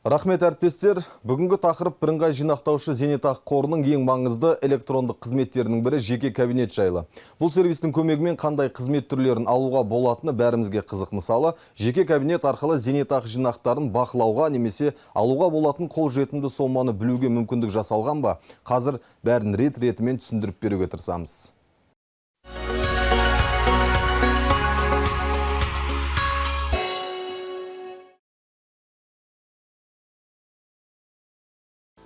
Рахмет әріптестер, бүгінгі тақырып бірыңғай жинақтаушы зейнетақы қорының ең маңызды электрондық қызметтерінің бірі жеке кабинет жайлы. Бұл сервистің көмегімен қандай қызмет түрлерін алуға болатыны бәрімізге қызық. Мысалы, жеке кабинет арқылы зейнетақы жинақтарын бақылауға немесе алуға болатын қолжетімді соманы білуге мүмкіндік жасалған ба? Қазір бәрін рет-ретімен түсіндіріп беруге тырысамыз.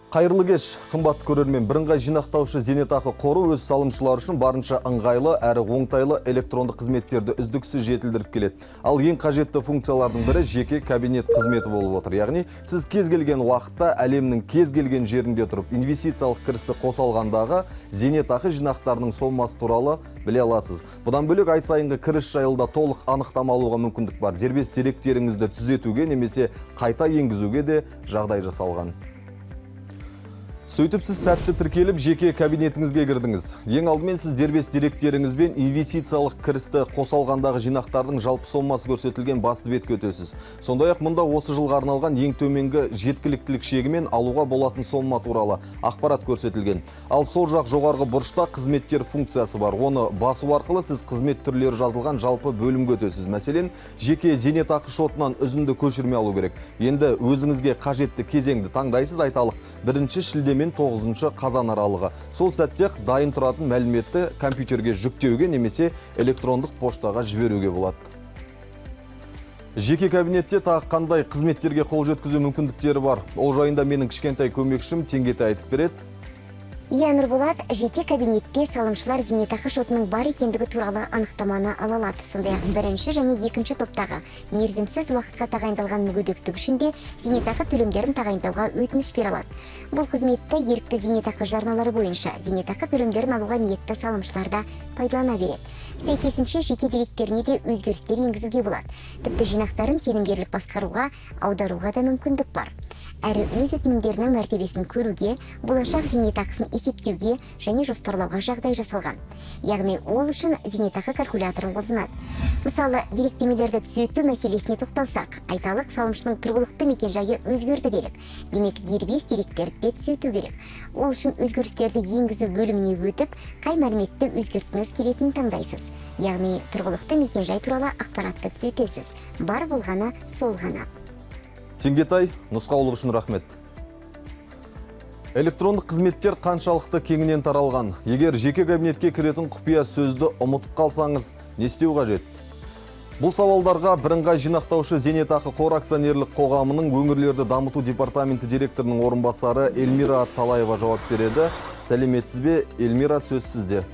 Қайырлы кеш, қымбатты көрермен. Бірыңғай жинақтаушы зейнетақы қоры өз салымшылар үшін барынша ыңғайлы әрі оңтайлы электрондық қызметтерді үздіксіз жетілдіріп келеді. Ал ең қажетті функциялардың бірі жеке кабинет қызметі болып отыр. Яғни сіз кез келген уақытта әлемнің кез келген жерінде тұрып инвестициялық кірісті қоса алғандағы зейнетақы жинақтарының сомасы туралы біле аласыз. Бұдан бөлек ай сайынғы кіріс жайлы толық анықтама алуға мүмкіндік бар. Дербес деректеріңізді түзетуге немесе қайта енгізуге де жағдай жасалған. Сөйтіп сіз сәтті тіркеліп жеке кабинетіңізге кірдіңіз. Ең алдымен сіз дербес деректеріңізбен инвестициялық кірісті қосалғандағы жинақтардың жалпы сомасы көрсетілген басты бетке өтесіз. Сондай-ақ мұнда осы жылға арналған ең төменгі жеткіліктілік шегімен алуға болатын сома туралы ақпарат көрсетілген. Ал сол жақ жоғарғы бұрышта қызметтер функциясы бар. Оны басу арқылы сіз қызмет түрлері жазылған жалпы бөлімге өтесіз. Мәселен, жеке зейнетақы шотынан үзінді көшірме алу керек. Енді өзіңізге қажетті кезеңді таңдайсыз. Айталық 1 шілде мен 9 қазан аралығы. Сол сәтте дайын тұратын мәліметті компьютерге жүктеуге немесе электрондық поштаға жіберуге болады. Жеке кабинетте тағы қандай қызметтерге қол жеткізу мүмкіндіктері бар? Ол жайында менің кішкентай көмекшім Теңгетай айтып береді. Нұрболат, жеке кабинетте салымшылар зейнетақы шотының бар екендігі туралы анықтаманы ала алады. Сондай-ақ бірінші және екінші топтағы мерзімсіз уақытқа тағайындалған мүгедектік үшін де зейнетақы төлемдерін тағайындауға өтініш бере алады. Бұл қызметті ерікті зейнетақы жарналары бойынша зейнетақы төлемдерін алуға ниетті салымшылар да пайдалана береді. Сәйкесінше жеке деректеріне де өзгерістер енгізуге болады. Тіпті жинақтарын сенімгерлік басқаруға, аударуға да мүмкіндік бар. Әрі өз өтінімдерінің мәртебесін көруге, болашақ зейнетақысын есептеуге және жоспарлауға жағдай жасалған. Яғни ол үшін зейнетақы калькуляторын қолданады. Мысалы, деректемелерді түзету мәселесіне тоқталсақ, айталық салымшының тұрғылықты мекенжайы өзгерді делік. Демек, дербес деректерді де түзету керек. Ол үшін өзгерістерді енгізу бөліміне өтіп, қай мәліметті өзгерткіңіз келетінін таңдайсыз. Яғни тұрғылықты мекенжай туралы ақпаратты түзетесіз. Бар болғаны сол ғана. Теңгетай, нұсқаулық үшін рахмет. Электрондық қызметтер қаншалықты кеңінен таралған? Егер жеке кабинетке кіретін құпия сөзді ұмытып қалсаңыз, не істеу қажет? Бұл сауалдарға бірыңғай жинақтаушы зейнетақы қор акционерлік қоғамының өңірлерді дамыту департаменті директорының орынбасары Эльмира Талаева жауап береді. Сәлеметсіз бе, Эльмира, сөз сізде.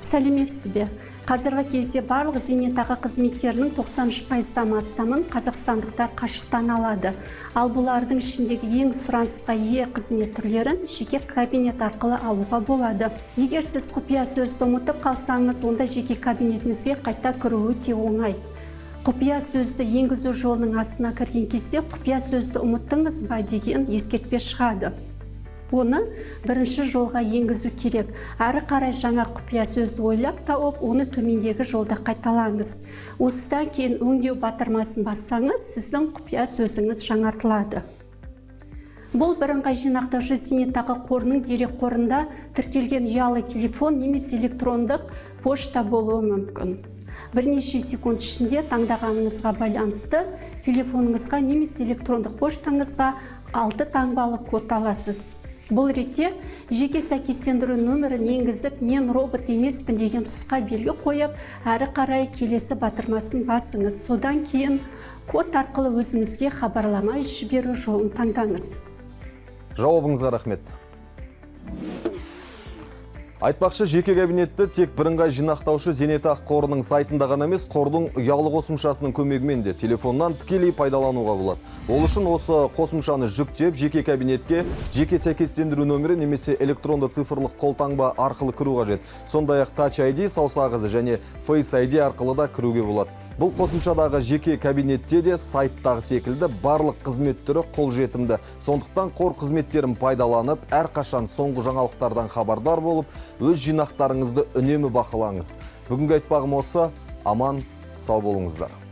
Сәлеметсіз бе. Қазіргі кезде барлық зейнетақы қызметтерінің 93%-тан астамын қазақстандықтар қашықтан алады. Ал бұлардың ішіндегі ең сұранысқа ие қызмет түрлерін жеке кабинет арқылы алуға болады. Егер сіз құпия сөзді ұмытып қалсаңыз, онда жеке кабинетіңізге қайта кіру өте оңай. Құпия сөзді енгізу жолының астына кірген кезде құпия сөзді ұмыттыңыз ба деген ескертпе шығады. Оны бірінші жолға енгізу керек. Әрі қарай жаңа құпия сөзді ойлап тауып, оны төмендегі жолда қайталаңыз. Осыдан кейін өңдеу батырмасын бассаңыз, сіздің құпия сөзіңіз жаңартылады. Бұл бірыңғай жинақтаушы зейнетақы қорының дерекқорында тіркелген ұялы телефон немесе электрондық пошта болуы мүмкін. Бірнеше секунд ішінде таңдағаныңызға байланысты телефоныңызға немесе электрондық поштаңызға 6 таңбалы код аласыз. Бұл ретте жеке сәйкестендіру нөмірін енгізіп, мен робот емеспін деген тұсқа белгі қойып, әрі қарай келесі батырмасын басыңыз. Содан кейін код арқылы өзіңізге хабарлама жіберу жолын таңдаңыз. Жауабыңызға рахмет. Айтпақшы, жеке кабинетті тек бірыңғай жинақтаушы зейнетақы қорының сайтында ғана емес, қордың ұялы қосымшасының көмегімен де телефоннан тікелей пайдалануға болады. Ол үшін осы қосымшаны жүктеп, жеке кабинетке жеке сәйкестендіру нөмірі немесе электронды цифрлық қолтаңба арқылы кіру қажет. Сондай-ақ Touch ID, саусақ ізі және Face ID арқылы да кіруге болады. Бұл қосымшадағы жеке кабинетте де сайттағы секілді барлық қызмет түрі қолжетімді. Сондықтан қор қызметтерін пайдаланып, әрқашан соңғы жаңалықтардан хабардар болып, өз жинақтарыңызды үнемі бақылаңыз. Бүгінгі айтпағым осы, аман, сау болыңыздар.